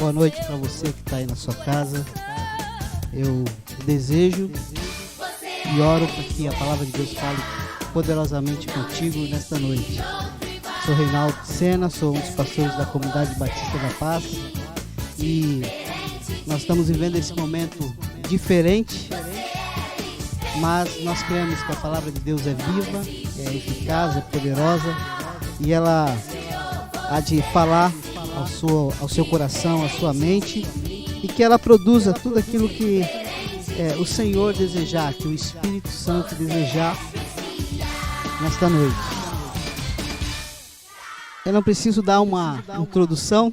Boa noite para você que está aí na sua casa. Eu desejo e oro para que a palavra de Deus fale poderosamente contigo nesta noite. Sou Reinaldo Sena, sou um dos pastores da Comunidade Batista da Paz e nós estamos vivendo esse momento diferente, mas nós cremos que a palavra de Deus é viva, é eficaz, é poderosa e ela há de falar ao seu coração, à sua mente, e que ela produza tudo aquilo que o Senhor desejar, que o Espírito Santo desejar nesta noite. Eu não preciso dar uma introdução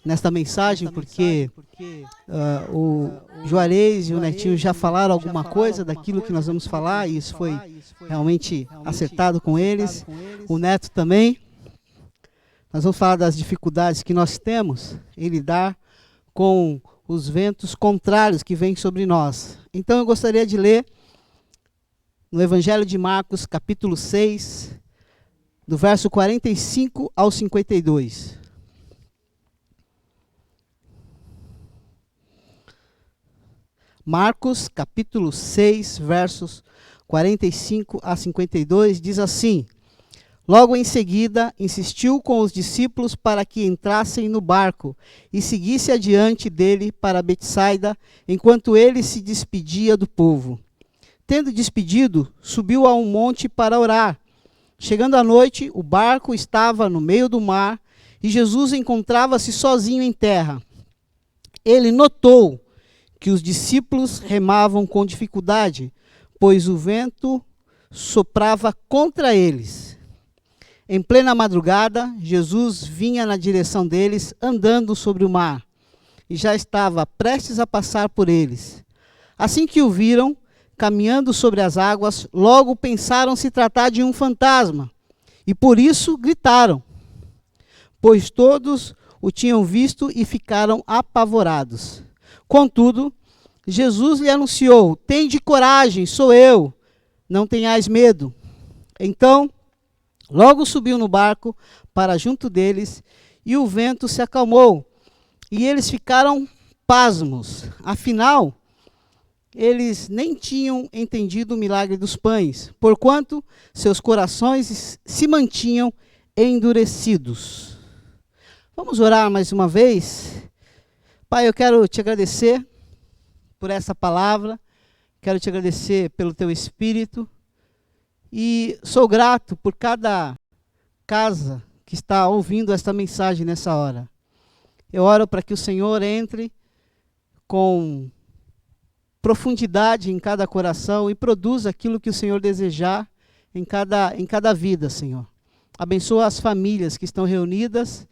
nesta mensagem, porque o Juarez e o Netinho já falaram alguma coisa daquilo que nós vamos falar, e isso foi realmente acertado com eles. O Neto também. Nós vamos falar das dificuldades que nós temos em lidar com os ventos contrários que vêm sobre nós. Então eu gostaria de ler no Evangelho de Marcos, capítulo 6, do verso 45 ao 52. Marcos, capítulo 6, versos 45 a 52, diz assim: Logo em seguida, insistiu com os discípulos para que entrassem no barco e seguisse adiante dele para Betsaida, enquanto ele se despedia do povo. Tendo despedido, subiu a um monte para orar. Chegando à noite, o barco estava no meio do mar e Jesus encontrava-se sozinho em terra. Ele notou que os discípulos remavam com dificuldade, pois o vento soprava contra eles. Em plena madrugada, Jesus vinha na direção deles, andando sobre o mar, e já estava prestes a passar por eles. Assim que o viram, caminhando sobre as águas, logo pensaram se tratar de um fantasma, e por isso gritaram, pois todos o tinham visto e ficaram apavorados. Contudo, Jesus lhe anunciou: Tende coragem, sou eu, não tenhais medo. Então, logo subiu no barco para junto deles, e o vento se acalmou, e eles ficaram pasmos. Afinal, eles nem tinham entendido o milagre dos pães, porquanto seus corações se mantinham endurecidos. Vamos orar mais uma vez? Pai, eu quero te agradecer por essa palavra, quero te agradecer pelo teu Espírito, e sou grato por cada casa que está ouvindo esta mensagem nessa hora. Eu oro para que o Senhor entre com profundidade em cada coração e produza aquilo que o Senhor desejar em cada vida, Senhor. Abençoa as famílias que estão reunidas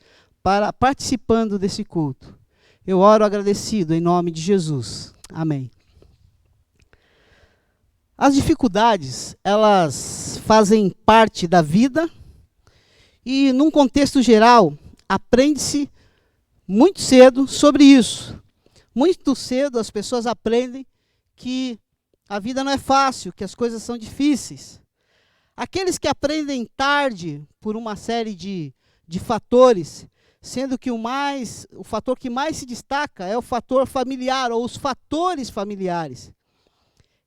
participando desse culto. Eu oro agradecido em nome de Jesus. Amém. As dificuldades, elas fazem parte da vida e, num contexto geral, aprende-se muito cedo sobre isso. Muito cedo as pessoas aprendem que a vida não é fácil, que as coisas são difíceis. Aqueles que aprendem tarde por uma série de fatores, sendo que o fator que mais se destaca é o fator familiar ou os fatores familiares.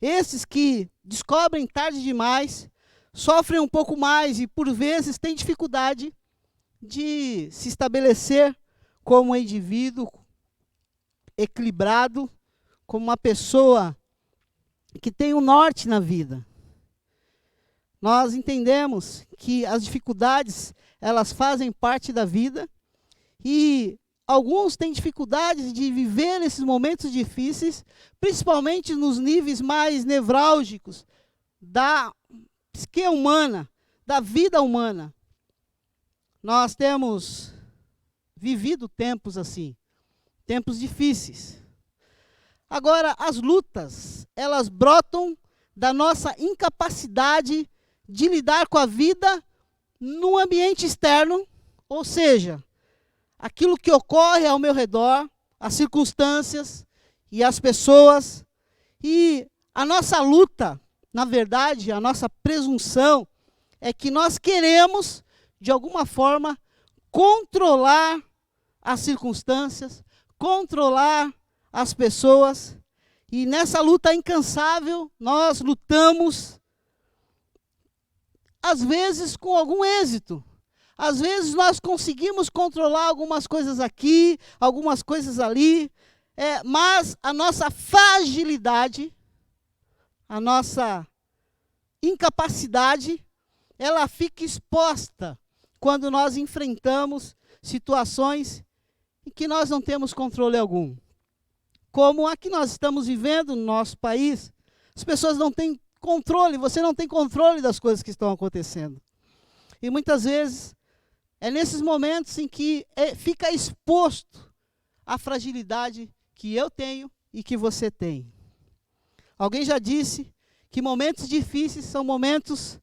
Esses que descobrem tarde demais, sofrem um pouco mais e, por vezes, têm dificuldade de se estabelecer como um indivíduo equilibrado, como uma pessoa que tem um norte na vida. Nós entendemos que as dificuldades, elas fazem parte da vida e alguns têm dificuldades de viver esses momentos difíceis, principalmente nos níveis mais nevrálgicos da psique humana, da vida humana. Nós temos vivido tempos assim, tempos difíceis. Agora, as lutas, elas brotam da nossa incapacidade de lidar com a vida no ambiente externo, ou seja, aquilo que ocorre ao meu redor, as circunstâncias e as pessoas. E a nossa luta, na verdade, a nossa presunção é que nós queremos, de alguma forma, controlar as circunstâncias, controlar as pessoas. E nessa luta incansável, nós lutamos, às vezes com algum êxito. Às vezes nós conseguimos controlar algumas coisas aqui, algumas coisas ali, mas a nossa fragilidade, a nossa incapacidade, ela fica exposta quando nós enfrentamos situações em que nós não temos controle algum. Como a que nós estamos vivendo no nosso país, as pessoas não têm controle, você não tem controle das coisas que estão acontecendo. E muitas vezes é nesses momentos em que fica exposto a fragilidade que eu tenho e que você tem. Alguém já disse que momentos difíceis são momentos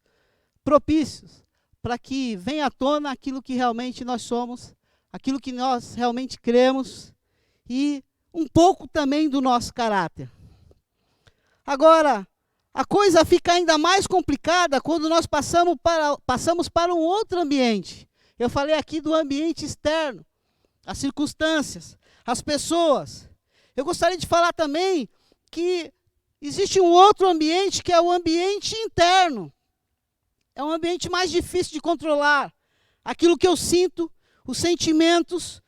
propícios para que venha à tona aquilo que realmente nós somos, aquilo que nós realmente cremos e um pouco também do nosso caráter. Agora, a coisa fica ainda mais complicada quando nós passamos para um outro ambiente. Eu falei aqui do ambiente externo, as circunstâncias, as pessoas. Eu gostaria de falar também que existe um outro ambiente que é o ambiente interno. É um ambiente mais difícil de controlar. Aquilo que eu sinto, os sentimentos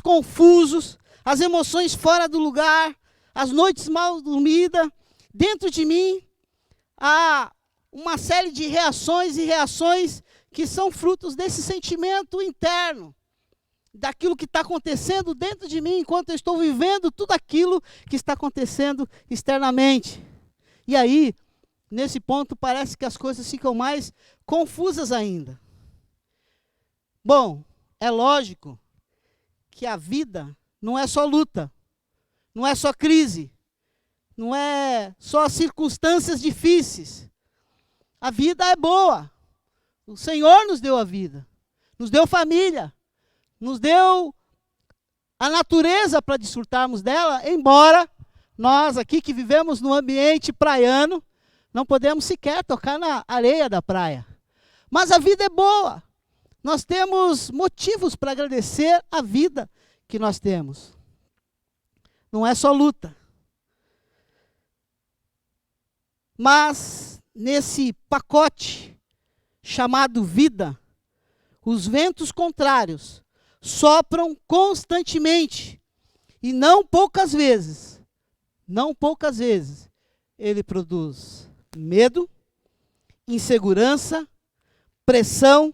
confusos, as emoções fora do lugar, as noites mal dormidas. Dentro de mim há uma série de reações e reações que são frutos desse sentimento interno, daquilo que está acontecendo dentro de mim, enquanto eu estou vivendo tudo aquilo que está acontecendo externamente. E aí, nesse ponto, parece que as coisas ficam mais confusas ainda. Bom, é lógico que a vida não é só luta, não é só crise, não é só circunstâncias difíceis. A vida é boa. O Senhor nos deu a vida, nos deu família, nos deu a natureza para desfrutarmos dela, embora nós aqui que vivemos no ambiente praiano, não podemos sequer tocar na areia da praia. Mas a vida é boa. Nós temos motivos para agradecer a vida que nós temos. Não é só luta. Mas nesse pacote chamado vida, os ventos contrários sopram constantemente e não poucas vezes, ele produz medo, insegurança, pressão,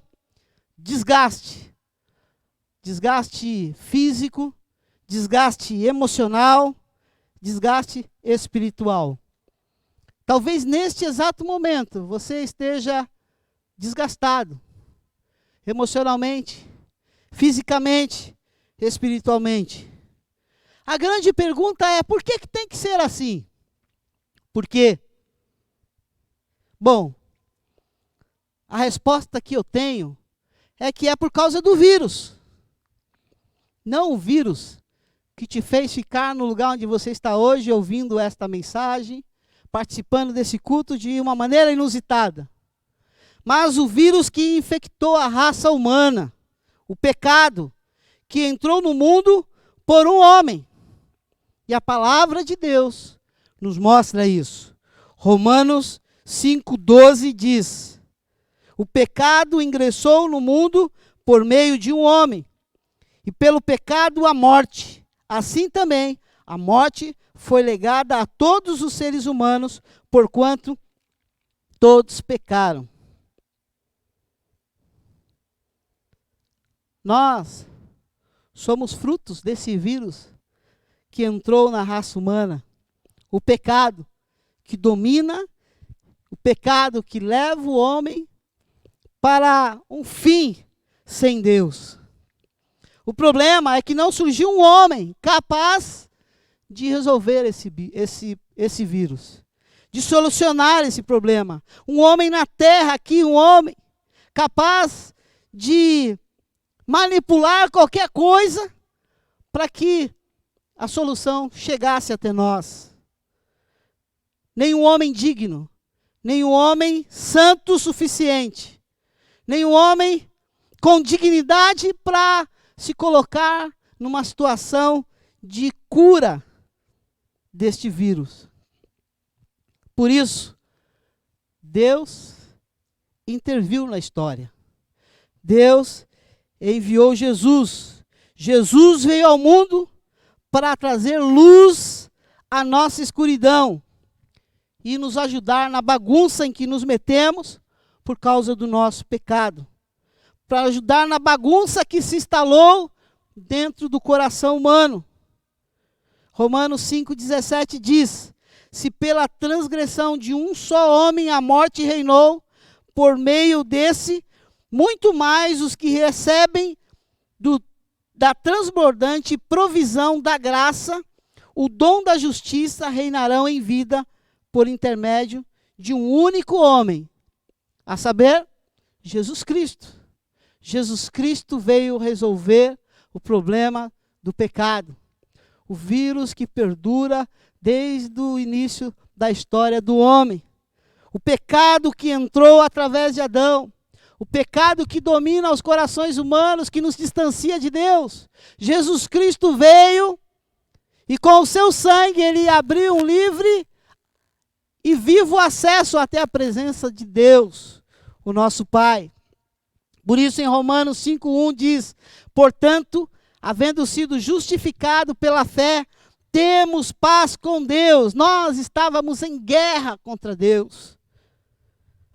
desgaste físico, desgaste emocional, desgaste espiritual. Talvez neste exato momento você esteja desgastado, emocionalmente, fisicamente, espiritualmente. A grande pergunta é, por que tem que ser assim? Por quê? Bom, a resposta que eu tenho é que é por causa do vírus. Não o vírus que te fez ficar no lugar onde você está hoje, ouvindo esta mensagem, participando desse culto de uma maneira inusitada. Mas o vírus que infectou a raça humana, o pecado, que entrou no mundo por um homem. E a palavra de Deus nos mostra isso. Romanos 5,12 diz: o pecado ingressou no mundo por meio de um homem, e pelo pecado a morte. Assim também a morte foi legada a todos os seres humanos, porquanto todos pecaram. Nós somos frutos desse vírus que entrou na raça humana. O pecado que domina, o pecado que leva o homem para um fim sem Deus. O problema é que não surgiu um homem capaz de resolver esse vírus, de solucionar esse problema. Um homem na terra aqui, um homem capaz de manipular qualquer coisa para que a solução chegasse até nós. Nenhum homem digno, nenhum homem santo o suficiente, nenhum homem com dignidade para se colocar numa situação de cura deste vírus. Por isso, Deus interviu na história. Deus enviou Jesus. Jesus veio ao mundo para trazer luz à nossa escuridão e nos ajudar na bagunça em que nos metemos por causa do nosso pecado. Para ajudar na bagunça que se instalou dentro do coração humano. Romanos 5,17 diz: se pela transgressão de um só homem a morte reinou, por meio desse, muito mais os que recebem da transbordante provisão da graça, o dom da justiça reinarão em vida por intermédio de um único homem, a saber, Jesus Cristo. Jesus Cristo veio resolver o problema do pecado, o vírus que perdura desde o início da história do homem, o pecado que entrou através de Adão, o pecado que domina os corações humanos, que nos distancia de Deus. Jesus Cristo veio e com o seu sangue ele abriu um livre e vivo acesso até a presença de Deus, o nosso Pai. Por isso em Romanos 5,1 diz: portanto, havendo sido justificado pela fé, temos paz com Deus. Nós estávamos em guerra contra Deus.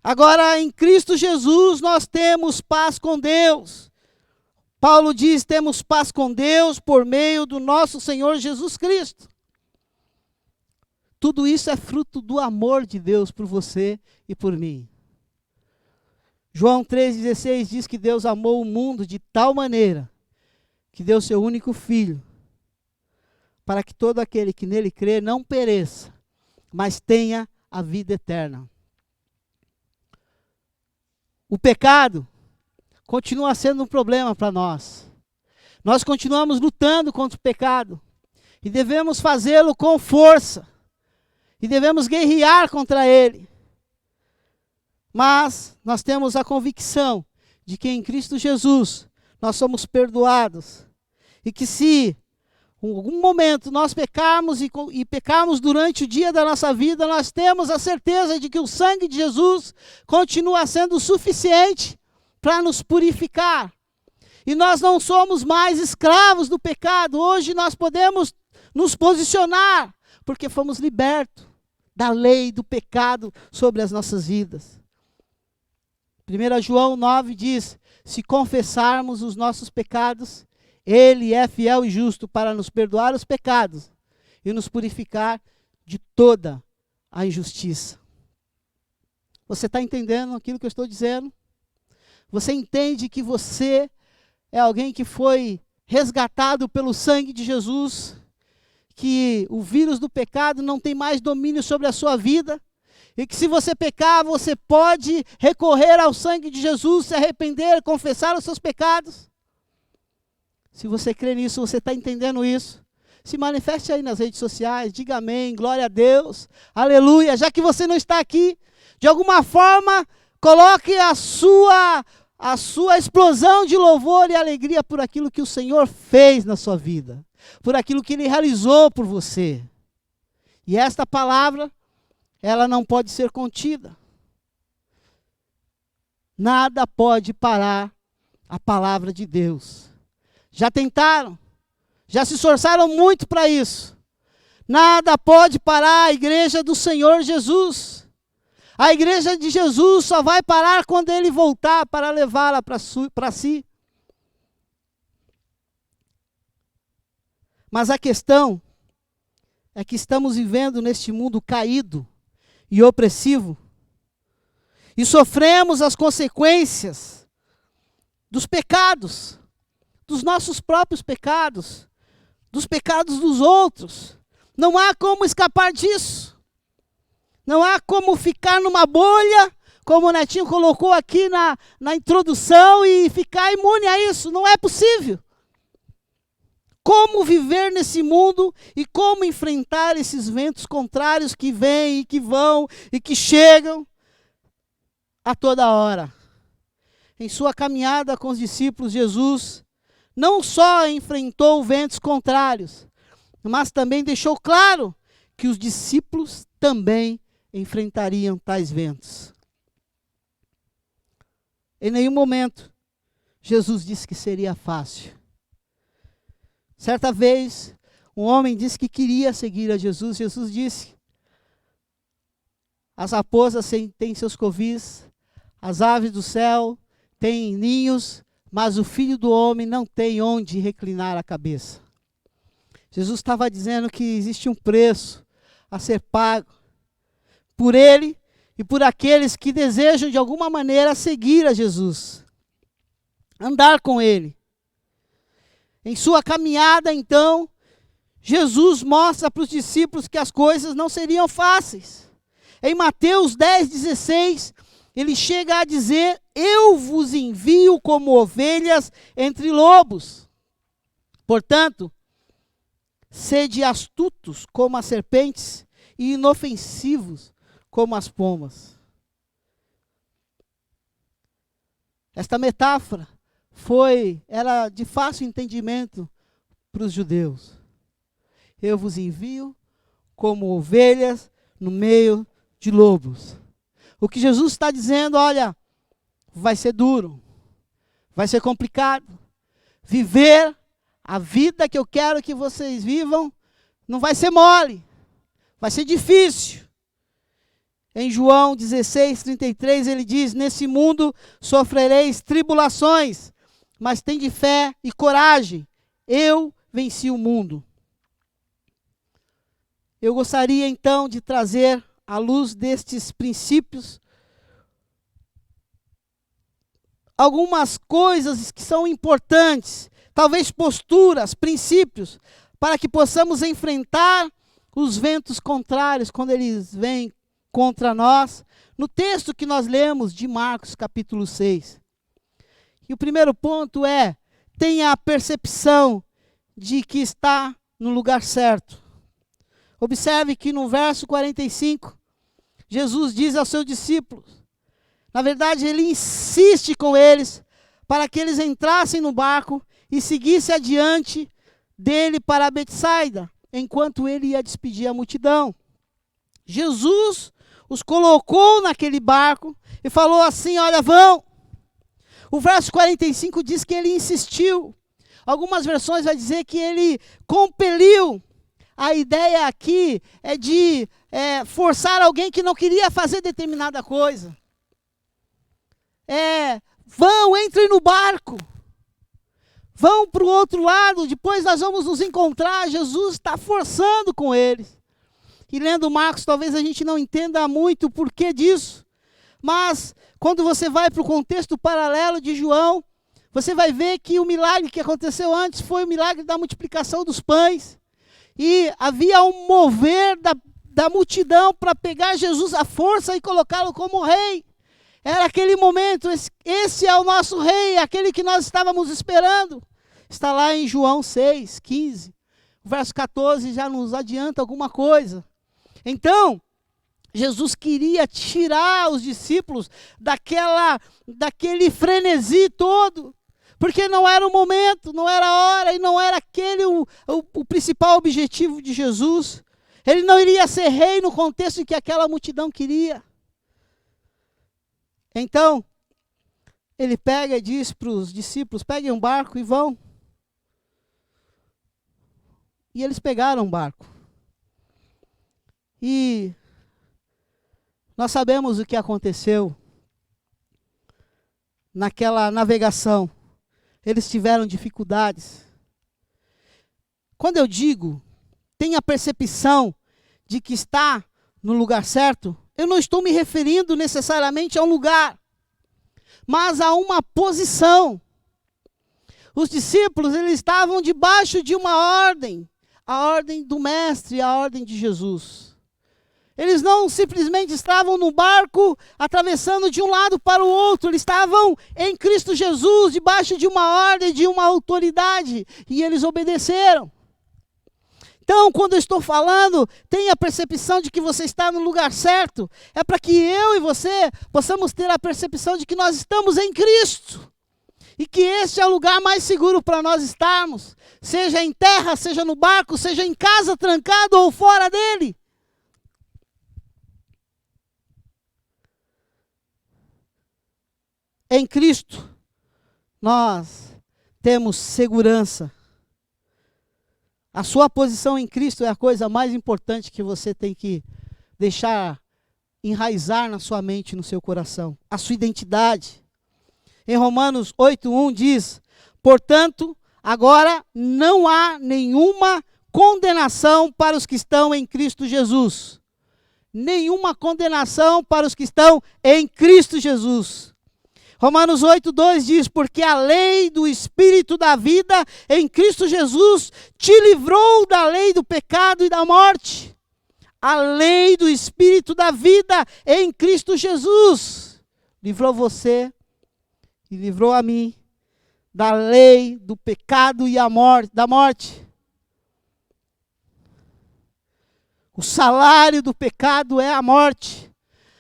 Agora, em Cristo Jesus, nós temos paz com Deus. Paulo diz: temos paz com Deus por meio do nosso Senhor Jesus Cristo. Tudo isso é fruto do amor de Deus por você e por mim. João 3,16 diz que Deus amou o mundo de tal maneira que deu seu único Filho, para que todo aquele que nele crê não pereça, mas tenha a vida eterna. O pecado continua sendo um problema para nós. Nós continuamos lutando contra o pecado. E devemos fazê-lo com força. E devemos guerrear contra ele. Mas nós temos a convicção de que em Cristo Jesus nós somos perdoados. E que se em algum momento nós pecarmos e pecarmos durante o dia da nossa vida, nós temos a certeza de que o sangue de Jesus continua sendo suficiente para nos purificar. E nós não somos mais escravos do pecado. Hoje nós podemos nos posicionar, porque fomos libertos da lei do pecado sobre as nossas vidas. 1 João 9 diz: se confessarmos os nossos pecados, Ele é fiel e justo para nos perdoar os pecados e nos purificar de toda a injustiça. Você está entendendo aquilo que eu estou dizendo? Você entende que você é alguém que foi resgatado pelo sangue de Jesus? Que o vírus do pecado não tem mais domínio sobre a sua vida? E que se você pecar, você pode recorrer ao sangue de Jesus, se arrepender, confessar os seus pecados? Se você crê nisso, você está entendendo isso? Se manifeste aí nas redes sociais, diga amém, glória a Deus, aleluia. Já que você não está aqui, de alguma forma, coloque a sua explosão de louvor e alegria por aquilo que o Senhor fez na sua vida, por aquilo que Ele realizou por você. E esta palavra, ela não pode ser contida. Nada pode parar a palavra de Deus. Já tentaram, já se esforçaram muito para isso. Nada pode parar a igreja do Senhor Jesus. A igreja de Jesus só vai parar quando Ele voltar para levá-la para si. Mas a questão é que estamos vivendo neste mundo caído e opressivo. E sofremos as consequências dos pecados. Dos nossos próprios pecados, dos pecados dos outros. Não há como escapar disso. Não há como ficar numa bolha, como o Netinho colocou aqui na introdução, e ficar imune a isso. Não é possível. Como viver nesse mundo e como enfrentar esses ventos contrários que vêm e que vão e que chegam a toda hora. Em sua caminhada com os discípulos, Jesus não só enfrentou ventos contrários, mas também deixou claro que os discípulos também enfrentariam tais ventos. Em nenhum momento, Jesus disse que seria fácil. Certa vez, um homem disse que queria seguir a Jesus. Jesus disse: as raposas têm seus covis, as aves do céu têm ninhos, mas o Filho do Homem não tem onde reclinar a cabeça. Jesus estava dizendo que existe um preço a ser pago por ele e por aqueles que desejam de alguma maneira seguir a Jesus, andar com ele. Em sua caminhada, então, Jesus mostra para os discípulos que as coisas não seriam fáceis. Em Mateus 10:16, ele chega a dizer: eu vos envio como ovelhas entre lobos. Portanto, sede astutos como as serpentes e inofensivos como as pombas. Esta metáfora era de fácil entendimento para os judeus. Eu vos envio como ovelhas no meio de lobos. O que Jesus está dizendo, olha, vai ser duro, vai ser complicado. Viver a vida que eu quero que vocês vivam não vai ser mole, vai ser difícil. Em João 16:33 ele diz: nesse mundo sofrereis tribulações, mas tende fé e coragem, eu venci o mundo. Eu gostaria então de trazer, à luz destes princípios, algumas coisas que são importantes, talvez posturas, princípios, para que possamos enfrentar os ventos contrários quando eles vêm contra nós, no texto que nós lemos de Marcos capítulo 6. E o primeiro ponto é: tenha a percepção de que está no lugar certo. Observe que no verso 45, Jesus diz aos seus discípulos, na verdade ele insiste com eles, para que eles entrassem no barco e seguissem adiante dele para Betsaida, enquanto ele ia despedir a multidão. Jesus os colocou naquele barco e falou assim: olha, vão. O verso 45 diz que ele insistiu. Algumas versões vai dizer que ele compeliu. A ideia aqui é de forçar alguém que não queria fazer determinada coisa. Vão, entrem no barco. Vão para o outro lado, depois nós vamos nos encontrar. Jesus está forçando com eles. E lendo Marcos, talvez a gente não entenda muito o porquê disso. Mas, quando você vai para o contexto paralelo de João, você vai ver que o milagre que aconteceu antes foi o milagre da multiplicação dos pães. E havia um mover da multidão para pegar Jesus à força e colocá-lo como rei. Era aquele momento, esse é o nosso rei, aquele que nós estávamos esperando. Está lá em João 6:15. O verso 14 já nos adianta alguma coisa. Então, Jesus queria tirar os discípulos daquele frenesi todo. Porque não era o momento, não era a hora, e não era aquele o principal objetivo de Jesus. Ele não iria ser rei no contexto em que aquela multidão queria. Então, ele pega e diz para os discípulos: peguem um barco e vão. E eles pegaram um barco. E nós sabemos o que aconteceu naquela navegação. Eles tiveram dificuldades. Quando eu digo, tenha a percepção de que está no lugar certo, eu não estou me referindo necessariamente a um lugar, mas a uma posição. Os discípulos, eles estavam debaixo de uma ordem, a ordem do Mestre, a ordem de Jesus. Eles não simplesmente estavam no barco, atravessando de um lado para o outro. Eles estavam em Cristo Jesus, debaixo de uma ordem, de uma autoridade. E eles obedeceram. Então, quando eu estou falando, tenha a percepção de que você está no lugar certo. É para que eu e você possamos ter a percepção de que nós estamos em Cristo. E que este é o lugar mais seguro para nós estarmos, seja em terra, seja no barco, seja em casa, trancado ou fora dele. Em Cristo, nós temos segurança. A sua posição em Cristo é a coisa mais importante que você tem que deixar enraizar na sua mente e no seu coração. A sua identidade. Em Romanos 8:1 diz: portanto, agora não há nenhuma condenação para os que estão em Cristo Jesus. Nenhuma condenação para os que estão em Cristo Jesus. Romanos 8:2 diz: porque a lei do Espírito da vida em Cristo Jesus te livrou da lei do pecado e da morte. A lei do Espírito da vida em Cristo Jesus livrou você e livrou a mim da lei do pecado e da morte. O salário do pecado é a morte,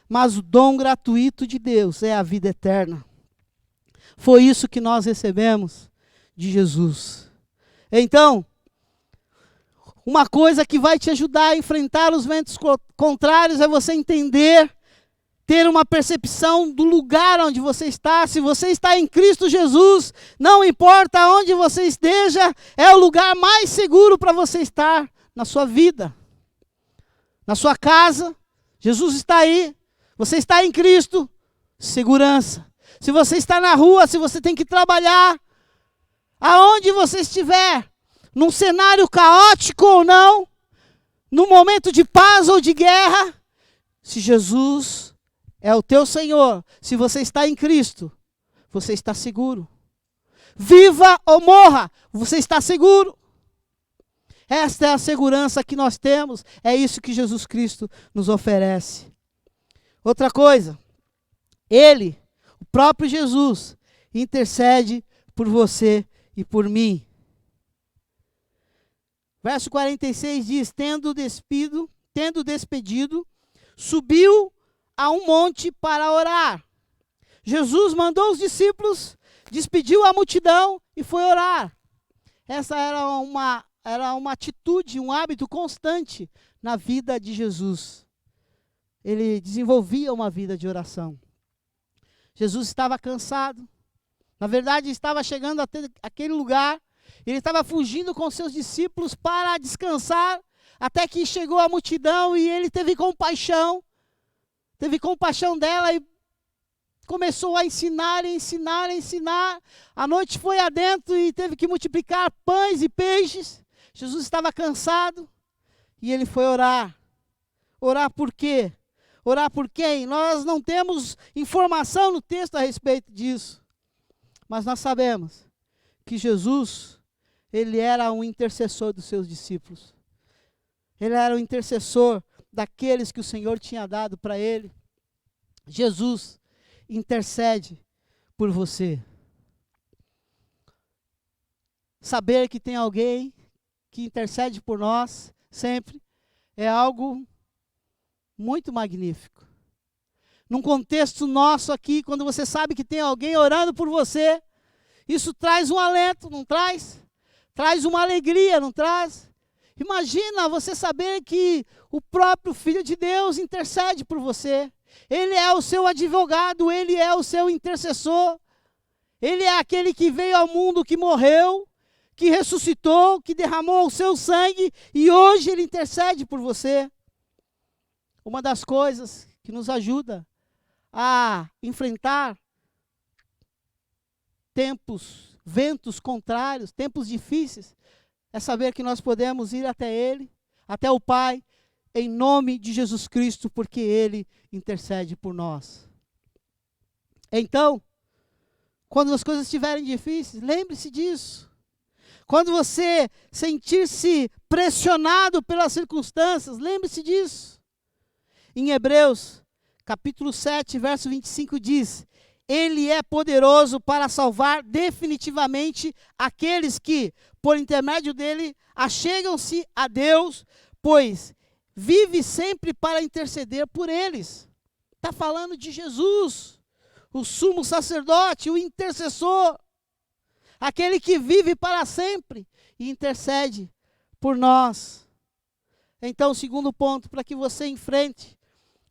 mas o dom gratuito de Deus é a vida eterna. Foi isso que nós recebemos de Jesus. Então, uma coisa que vai te ajudar a enfrentar os ventos contrários é você entender, ter uma percepção do lugar onde você está. Se você está em Cristo Jesus, não importa onde você esteja, é o lugar mais seguro para você estar na sua vida, na sua casa. Jesus está aí, você está em Cristo, segurança. Se você está na rua, se você tem que trabalhar, aonde você estiver, num cenário caótico ou não, num momento de paz ou de guerra, se Jesus é o teu Senhor, se você está em Cristo, você está seguro. Viva ou morra, você está seguro. Esta é a segurança que nós temos, é isso que Jesus Cristo nos oferece. Outra coisa, Ele, o próprio Jesus, intercede por você e por mim. Verso 46 diz: tendo despedido, subiu a um monte para orar. Jesus mandou os discípulos, despediu a multidão e foi orar. Essa era uma atitude, um hábito constante na vida de Jesus. Ele desenvolvia uma vida de oração. Jesus estava cansado. Na verdade, estava chegando até aquele lugar. Ele estava fugindo com seus discípulos para descansar, até que chegou a multidão e ele teve compaixão dela e começou a ensinar. A noite foi adentro e teve que multiplicar pães e peixes. Jesus estava cansado e ele foi orar. Orar por quê? Orar por quem? Nós não temos informação no texto a respeito disso. Mas nós sabemos que Jesus, ele era um intercessor dos seus discípulos. Ele era o intercessor daqueles que o Senhor tinha dado para ele. Jesus intercede por você. Saber que tem alguém que intercede por nós sempre é algo muito magnífico. Num contexto nosso aqui, quando você sabe que tem alguém orando por você, isso traz um alento, não traz? Traz uma alegria, não traz? Imagina você saber que o próprio Filho de Deus intercede por você. Ele é o seu advogado, ele é o seu intercessor. Ele é aquele que veio ao mundo, que morreu, que ressuscitou, que derramou o seu sangue e hoje ele intercede por você. Uma das coisas que nos ajuda a enfrentar ventos contrários, tempos difíceis, é saber que nós podemos ir até Ele, até o Pai, em nome de Jesus Cristo, porque Ele intercede por nós. Então, quando as coisas estiverem difíceis, lembre-se disso. Quando você sentir-se pressionado pelas circunstâncias, lembre-se disso. Em Hebreus, capítulo 7, verso 25 diz: Ele é poderoso para salvar definitivamente aqueles que, por intermédio dele, achegam-se a Deus, pois vive sempre para interceder por eles. Está falando de Jesus, o sumo sacerdote, o intercessor. aquele que vive para sempre e intercede por nós. Então, o segundo ponto, para que você enfrente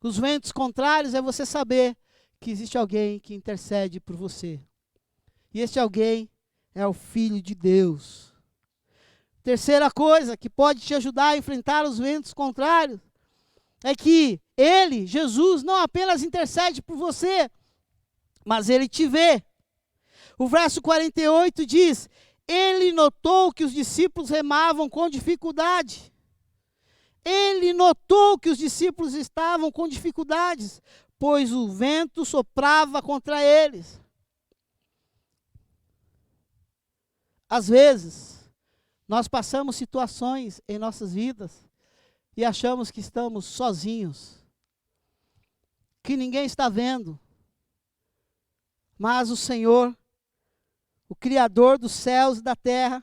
os ventos contrários, é você saber que existe alguém que intercede por você. E este alguém é o Filho de Deus. Terceira coisa que pode te ajudar a enfrentar os ventos contrários é que Ele, Jesus, não apenas intercede por você, mas Ele te vê. O verso 48 diz: Ele notou que os discípulos remavam com dificuldade. Ele notou que os discípulos estavam com dificuldades, pois o vento soprava contra eles. Às vezes, nós passamos situações em nossas vidas e achamos que estamos sozinhos, que ninguém está vendo. Mas o Senhor, o Criador dos céus e da terra,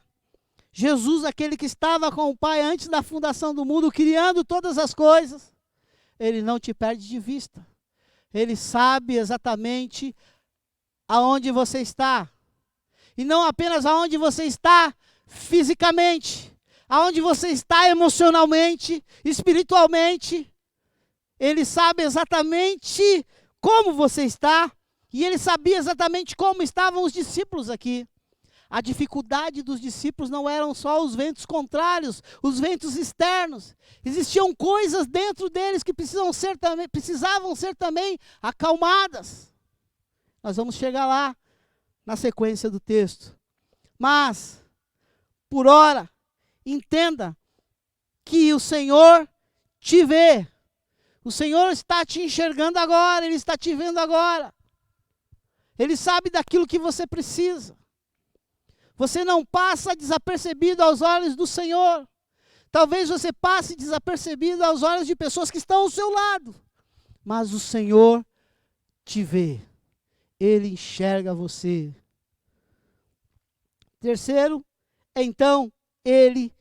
Jesus, aquele que estava com o Pai antes da fundação do mundo, criando todas as coisas, Ele não te perde de vista. Ele sabe exatamente aonde você está. E não apenas aonde você está fisicamente, aonde você está emocionalmente, espiritualmente. Ele sabe exatamente como você está. E Ele sabia exatamente como estavam os discípulos aqui. A dificuldade dos discípulos não eram só os ventos contrários, os ventos externos. Existiam coisas dentro deles que precisavam ser também acalmadas. Nós vamos chegar lá na sequência do texto. Mas, por ora, entenda que o Senhor te vê. O Senhor está te enxergando agora, Ele está te vendo agora. Ele sabe daquilo que você precisa. Você não passa desapercebido aos olhos do Senhor. Talvez você passe desapercebido aos olhos de pessoas que estão ao seu lado. Mas o Senhor te vê. Ele enxerga você. Terceiro, então, Ele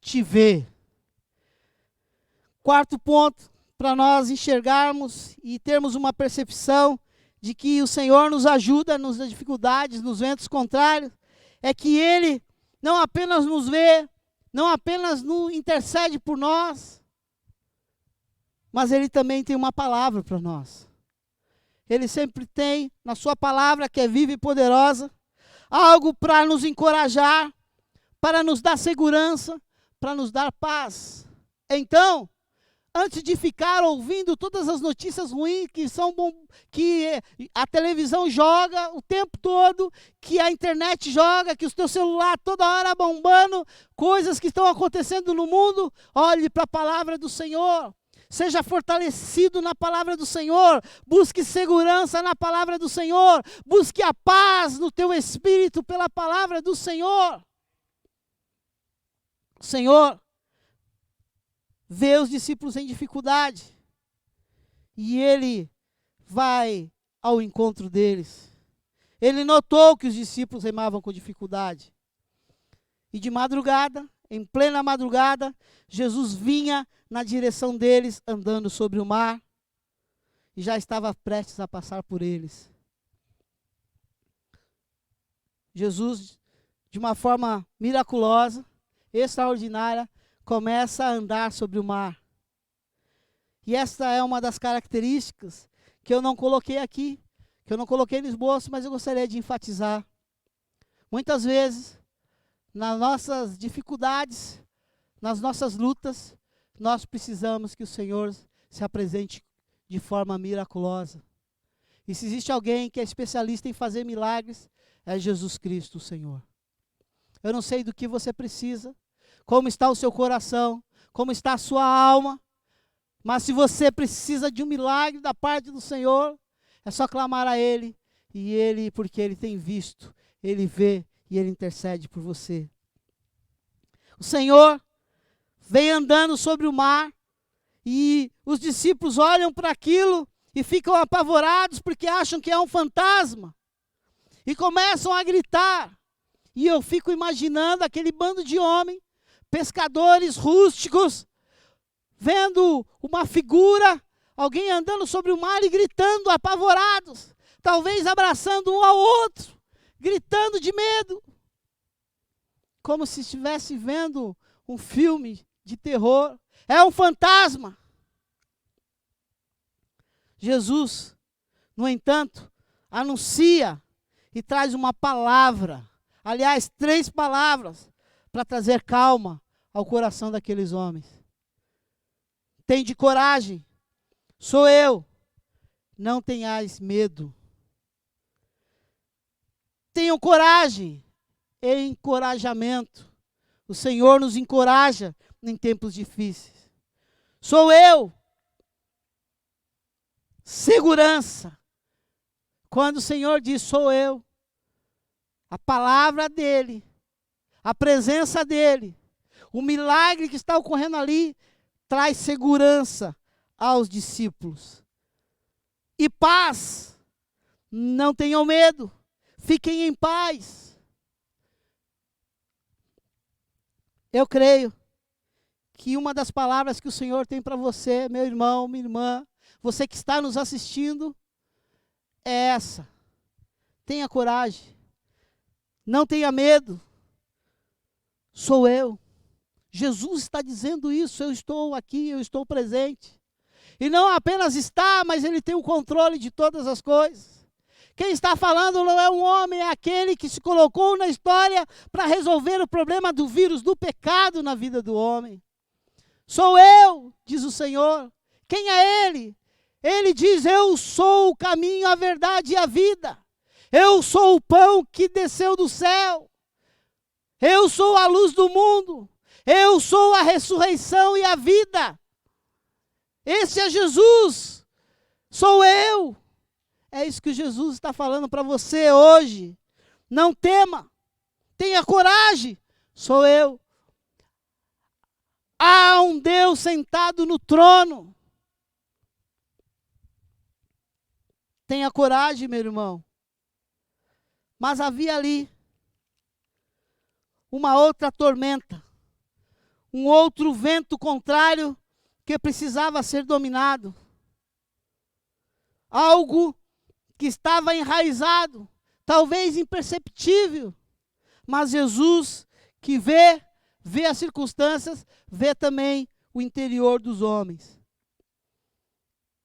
te vê. Quarto ponto, para nós enxergarmos e termos uma percepção de que o Senhor nos ajuda nas dificuldades, nos ventos contrários, é que Ele não apenas nos vê, não apenas nos intercede por nós, mas Ele também tem uma palavra para nós. Ele sempre tem, na sua palavra, que é viva e poderosa, algo para nos encorajar, para nos dar segurança, para nos dar paz. Então, antes de ficar ouvindo todas as notícias ruins que a televisão joga o tempo todo, que a internet joga, que o teu celular toda hora bombando, coisas que estão acontecendo no mundo, olhe para a palavra do Senhor. Seja fortalecido na palavra do Senhor, busque segurança na palavra do Senhor, busque a paz no teu espírito pela palavra do Senhor. O Senhor vê os discípulos em dificuldade e Ele vai ao encontro deles. Ele notou que os discípulos remavam com dificuldade. E de madrugada, em plena madrugada, Jesus vinha na direção deles, andando sobre o mar, e já estava prestes a passar por eles. Jesus, de uma forma miraculosa, extraordinária, começa a andar sobre o mar. E esta é uma das características que eu não coloquei aqui, que eu não coloquei no esboço, mas eu gostaria de enfatizar. Muitas vezes, nas nossas dificuldades, nas nossas lutas, nós precisamos que o Senhor se apresente de forma miraculosa. E se existe alguém que é especialista em fazer milagres, é Jesus Cristo, o Senhor. Eu não sei do que você precisa, como está o seu coração, como está a sua alma, mas se você precisa de um milagre da parte do Senhor, é só clamar a Ele, e Ele, porque Ele tem visto, Ele vê e Ele intercede por você. O Senhor vem andando sobre o mar, e os discípulos olham para aquilo e ficam apavorados porque acham que é um fantasma, e começam a gritar. E eu fico imaginando aquele bando de homens, pescadores rústicos, vendo uma figura, alguém andando sobre o mar e gritando, apavorados, talvez abraçando um ao outro, gritando de medo. como se estivesse vendo um filme de terror. É um fantasma. Jesus, no entanto, anuncia e traz uma palavra. Aliás, 3 palavras para trazer calma ao coração daqueles homens. Tende coragem, sou eu, não tenhais medo. Tenham coragem e encorajamento. O Senhor nos encoraja em tempos difíceis. Sou eu. Segurança. Quando o Senhor diz, sou eu, a palavra dEle, a presença dEle, o milagre que está ocorrendo ali, traz segurança aos discípulos. E paz. Não tenham medo. Fiquem em paz. Eu creio que uma das palavras que o Senhor tem para você, meu irmão, minha irmã, você que está nos assistindo, é essa. Tenha coragem. Não tenha medo. Sou eu. Jesus está dizendo isso. Eu estou aqui, eu estou presente. E não apenas está, mas Ele tem o controle de todas as coisas. Quem está falando não é um homem, é aquele que se colocou na história para resolver o problema do vírus, do pecado na vida do homem. Sou eu, diz o Senhor. Quem é Ele? Ele diz, eu sou o caminho, a verdade e a vida. Eu sou o pão que desceu do céu. Eu sou a luz do mundo. Eu sou a ressurreição e a vida. Esse é Jesus. Sou eu. É isso que Jesus está falando para você hoje. Não tema. Tenha coragem. Sou eu. Há um Deus sentado no trono. Tenha coragem, meu irmão. Mas havia ali uma outra tormenta. Um outro vento contrário que precisava ser dominado. Algo que estava enraizado, talvez imperceptível, mas Jesus, que vê as circunstâncias, vê também o interior dos homens.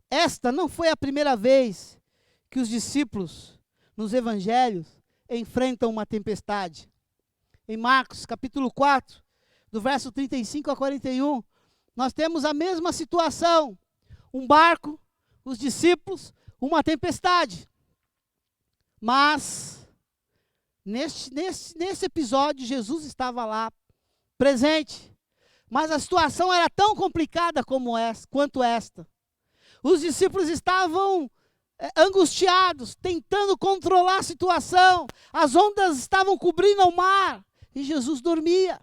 Esta não foi a primeira vez que os discípulos, nos evangelhos, enfrentam uma tempestade. Em Marcos, capítulo 4, do verso 35 a 41, nós temos a mesma situação. Um barco, os discípulos, uma tempestade. Mas, nesse episódio, Jesus estava lá, presente. Mas a situação era tão complicada quanto esta. Os discípulos estavam angustiados, tentando controlar a situação. As ondas estavam cobrindo o mar. E Jesus dormia.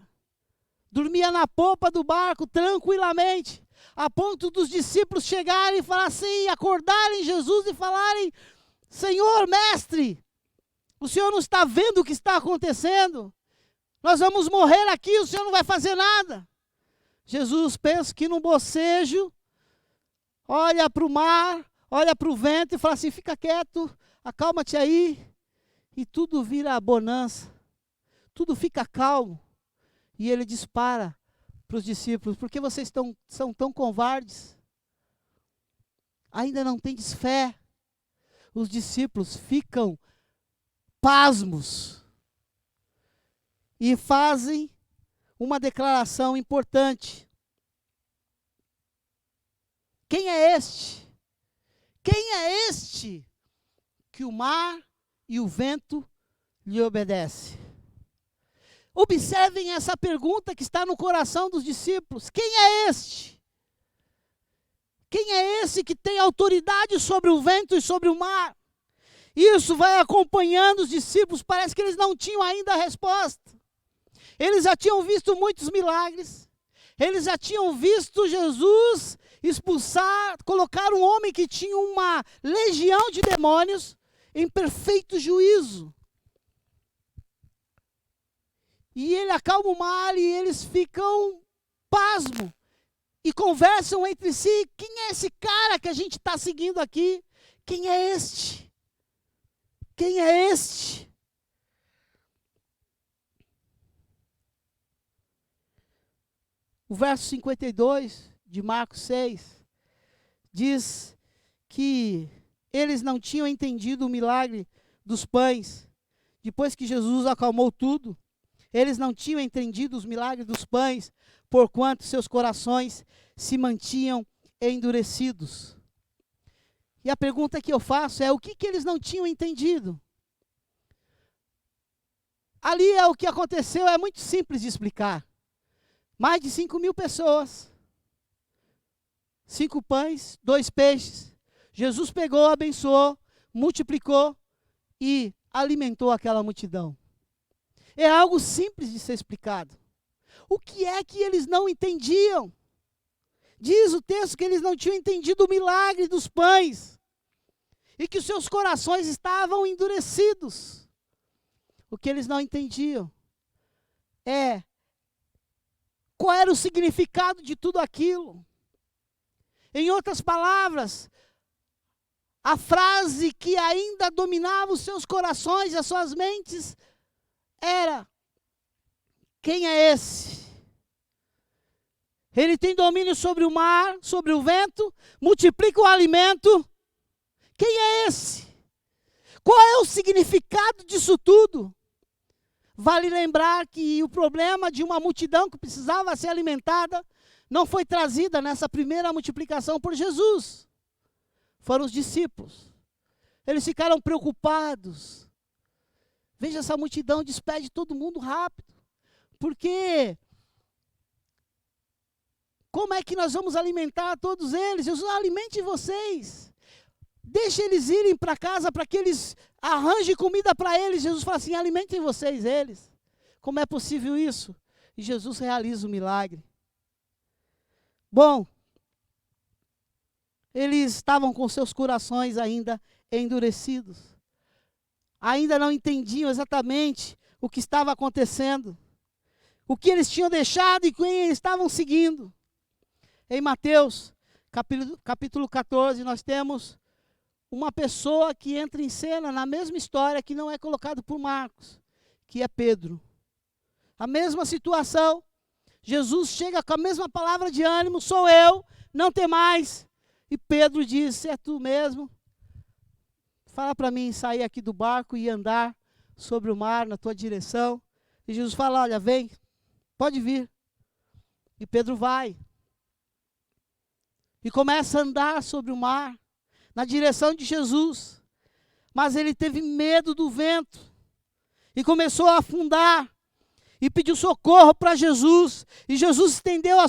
Dormia na popa do barco, tranquilamente. A ponto dos discípulos chegarem e falar assim, acordarem Jesus e falarem, Senhor, mestre, o Senhor não está vendo o que está acontecendo? Nós vamos morrer aqui, o Senhor não vai fazer nada. Jesus pensa que num bocejo, olha para o mar, olha para o vento e fala assim, fica quieto, acalma-te aí. E tudo vira bonança, tudo fica calmo. E ele dispara para os discípulos, por que vocês são tão covardes? Ainda não tendes fé? Os discípulos ficam pasmos e fazem uma declaração importante. Quem é este? Quem é este que o mar e o vento lhe obedecem? Observem essa pergunta que está no coração dos discípulos. Quem é este? Quem é esse que tem autoridade sobre o vento e sobre o mar? Isso vai acompanhando os discípulos, parece que eles não tinham ainda a resposta. Eles já tinham visto muitos milagres. Eles já tinham visto Jesus expulsar, colocar um homem que tinha uma legião de demônios em perfeito juízo. E ele acalma o mar e eles ficam pasmo. E conversam entre si, quem é esse cara que a gente está seguindo aqui? Quem é este? Quem é este? O verso 52 de Marcos 6 diz que eles não tinham entendido o milagre dos pães. Depois que Jesus acalmou tudo, eles não tinham entendido os milagres dos pães, porquanto seus corações se mantinham endurecidos. E a pergunta que eu faço é: o que eles não tinham entendido? Ali o que aconteceu é muito simples de explicar. Mais de 5.000 pessoas, 5 pães, 2 peixes. Jesus pegou, abençoou, multiplicou e alimentou aquela multidão. É algo simples de ser explicado. O que é que eles não entendiam? Diz o texto que eles não tinham entendido o milagre dos pães e que os seus corações estavam endurecidos. O que eles não entendiam é qual era o significado de tudo aquilo. Em outras palavras, a frase que ainda dominava os seus corações e as suas mentes era: quem é esse? Ele tem domínio sobre o mar, sobre o vento, multiplica o alimento. Quem é esse? Qual é o significado disso tudo? Vale lembrar que o problema de uma multidão que precisava ser alimentada não foi trazida nessa primeira multiplicação por Jesus. Foram os discípulos. Eles ficaram preocupados. Veja, essa multidão despede todo mundo rápido. Porque como é que nós vamos alimentar todos eles? Jesus, alimente vocês. Deixe eles irem para casa para que eles arranjem comida para eles. Jesus fala assim: alimentem vocês eles. Como é possível isso? E Jesus realiza o milagre. Bom, eles estavam com seus corações ainda endurecidos. Ainda não entendiam exatamente o que estava acontecendo. O que eles tinham deixado e quem eles estavam seguindo. Em Mateus, capítulo 14, nós temos uma pessoa que entra em cena na mesma história que não é colocado por Marcos, que é Pedro. A mesma situação, Jesus chega com a mesma palavra de ânimo: sou eu, não tem mais. E Pedro diz: é tu mesmo? Fala para mim sair aqui do barco e andar sobre o mar na tua direção. E Jesus fala: olha, vem, pode vir. E Pedro vai. E começa a andar sobre o mar, na direção de Jesus. Mas ele teve medo do vento. E começou a afundar. E pediu socorro para Jesus. E Jesus estendeu a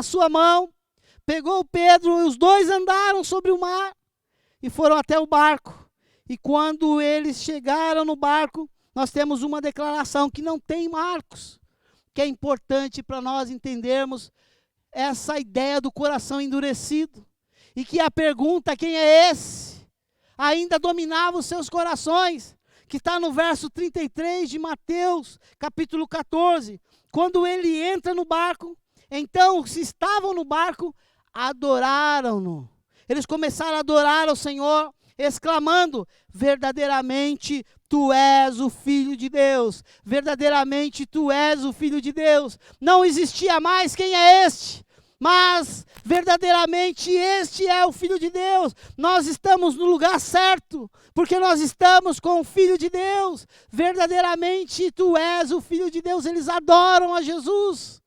sua mão. Pegou Pedro e os dois andaram sobre o mar. E foram até o barco. E quando eles chegaram no barco, nós temos uma declaração que não tem Marcos. Que é importante para nós entendermos essa ideia do coração endurecido. E que a pergunta: quem é esse? Ainda dominava os seus corações. Que está no verso 33 de Mateus, capítulo 14. Quando ele entra no barco, então os que estavam no barco adoraram-no. Eles começaram a adorar ao Senhor, exclamando: verdadeiramente tu és o Filho de Deus. Verdadeiramente tu és o Filho de Deus. Não existia mais quem é este. Mas verdadeiramente este é o Filho de Deus. Nós estamos no lugar certo, porque nós estamos com o Filho de Deus. Verdadeiramente tu és o Filho de Deus. Eles adoram a Jesus.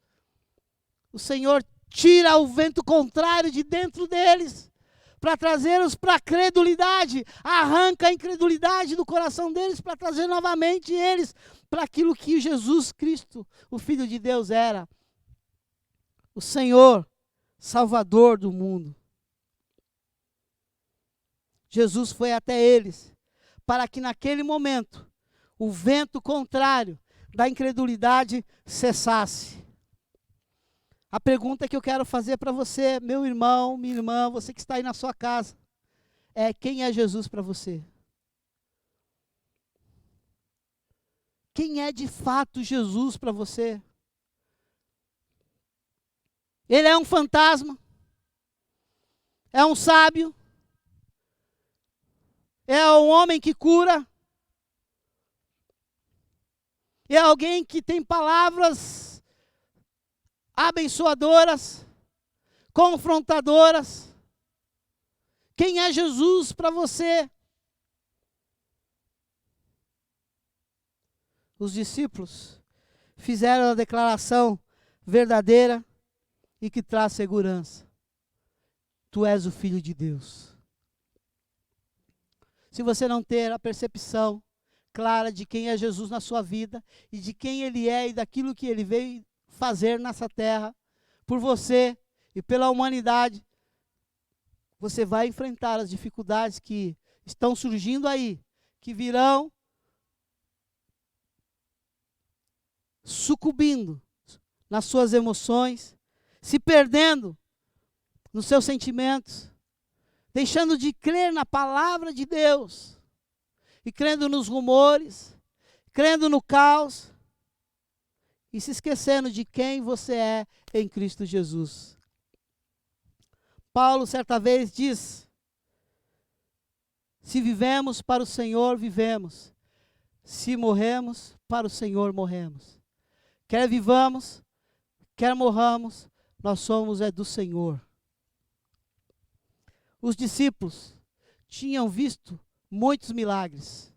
O Senhor tira o vento contrário de dentro deles, para trazê-los para a credulidade. Arranca a incredulidade do coração deles, para trazer novamente eles para aquilo que Jesus Cristo, o Filho de Deus, era. O Senhor, Salvador do mundo. Jesus foi até eles, para que naquele momento, o vento contrário da incredulidade cessasse. A pergunta que eu quero fazer para você, meu irmão, minha irmã, você que está aí na sua casa, é: quem é Jesus para você? Quem é de fato Jesus para você? Ele é um fantasma? É um sábio? É um homem que cura? É alguém que tem palavras abençoadoras, confrontadoras. Quem é Jesus para você? Os discípulos fizeram a declaração verdadeira e que traz segurança. Tu és o Filho de Deus. Se você não ter a percepção clara de quem é Jesus na sua vida e de quem Ele é e daquilo que Ele veio fazer nessa terra, por você e pela humanidade, você vai enfrentar as dificuldades que estão surgindo aí, que virão sucumbindo nas suas emoções, se perdendo nos seus sentimentos, deixando de crer na palavra de Deus, e crendo nos rumores, crendo no caos, e se esquecendo de quem você é em Cristo Jesus. Paulo certa vez diz: se vivemos para o Senhor, vivemos. Se morremos, para o Senhor morremos. Quer vivamos, quer morramos, nós somos do Senhor. Os discípulos tinham visto muitos milagres.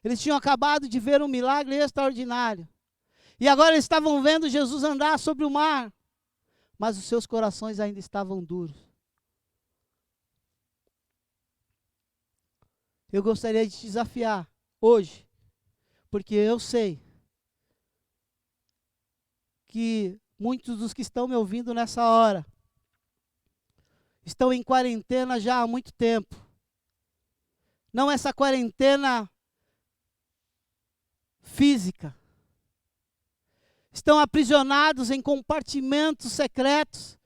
Eles tinham acabado de ver um milagre extraordinário. E agora eles estavam vendo Jesus andar sobre o mar. Mas os seus corações ainda estavam duros. Eu gostaria de te desafiar hoje, porque eu sei que muitos dos que estão me ouvindo nessa hora estão em quarentena já há muito tempo. Não essa quarentena física. Estão aprisionados em compartimentos secretos,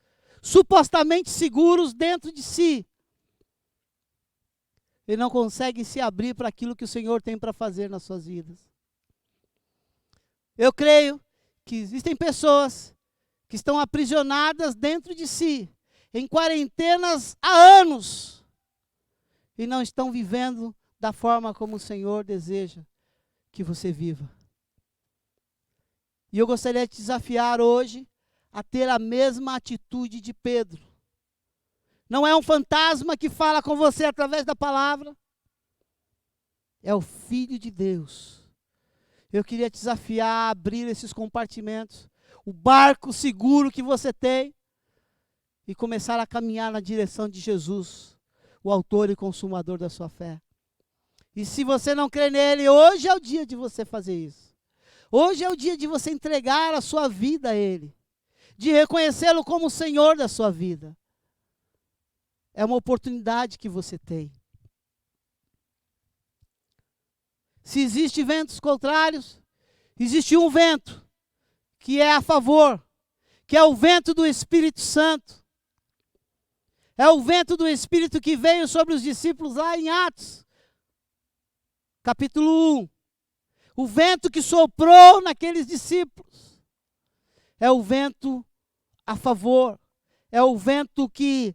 supostamente seguros dentro de si. E não conseguem se abrir para aquilo que o Senhor tem para fazer nas suas vidas. Eu creio que existem pessoas que estão aprisionadas dentro de si, em quarentenas há anos, e não estão vivendo da forma como o Senhor deseja que você viva. E eu gostaria de te desafiar hoje a ter a mesma atitude de Pedro. Não é um fantasma que fala com você através da palavra. É o Filho de Deus. Eu queria te desafiar a abrir esses compartimentos, o barco seguro que você tem, e começar a caminhar na direção de Jesus, o autor e consumador da sua fé. E se você não crê nele, hoje é o dia de você fazer isso. Hoje é o dia de você entregar a sua vida a Ele, de reconhecê-lo como o Senhor da sua vida. É uma oportunidade que você tem. Se existem ventos contrários, existe um vento que é a favor, que é o vento do Espírito Santo. É o vento do Espírito que veio sobre os discípulos lá em Atos, capítulo 1. O vento que soprou naqueles discípulos. É o vento a favor. É o vento que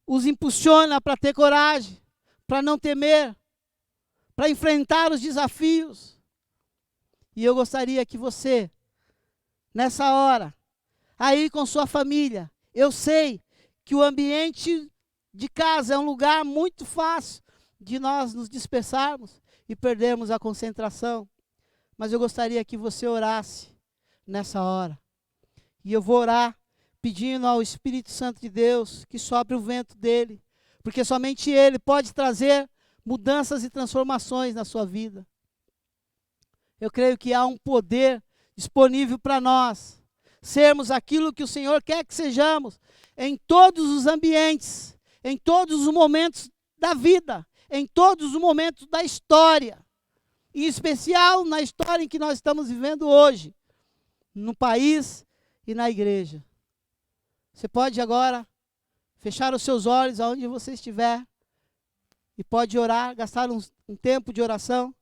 os impulsiona para ter coragem, para não temer, para enfrentar os desafios. E eu gostaria que você, nessa hora, aí com sua família, eu sei que o ambiente de casa é um lugar muito fácil de nós nos dispersarmos e perdermos a concentração. Mas eu gostaria que você orasse nessa hora. E eu vou orar pedindo ao Espírito Santo de Deus que sopre o vento dele, porque somente ele pode trazer mudanças e transformações na sua vida. Eu creio que há um poder disponível para nós sermos aquilo que o Senhor quer que sejamos em todos os ambientes, em todos os momentos da vida, em todos os momentos da história. Em especial na história em que nós estamos vivendo hoje, no país e na igreja. Você pode agora fechar os seus olhos aonde você estiver e pode orar, gastar um tempo de oração.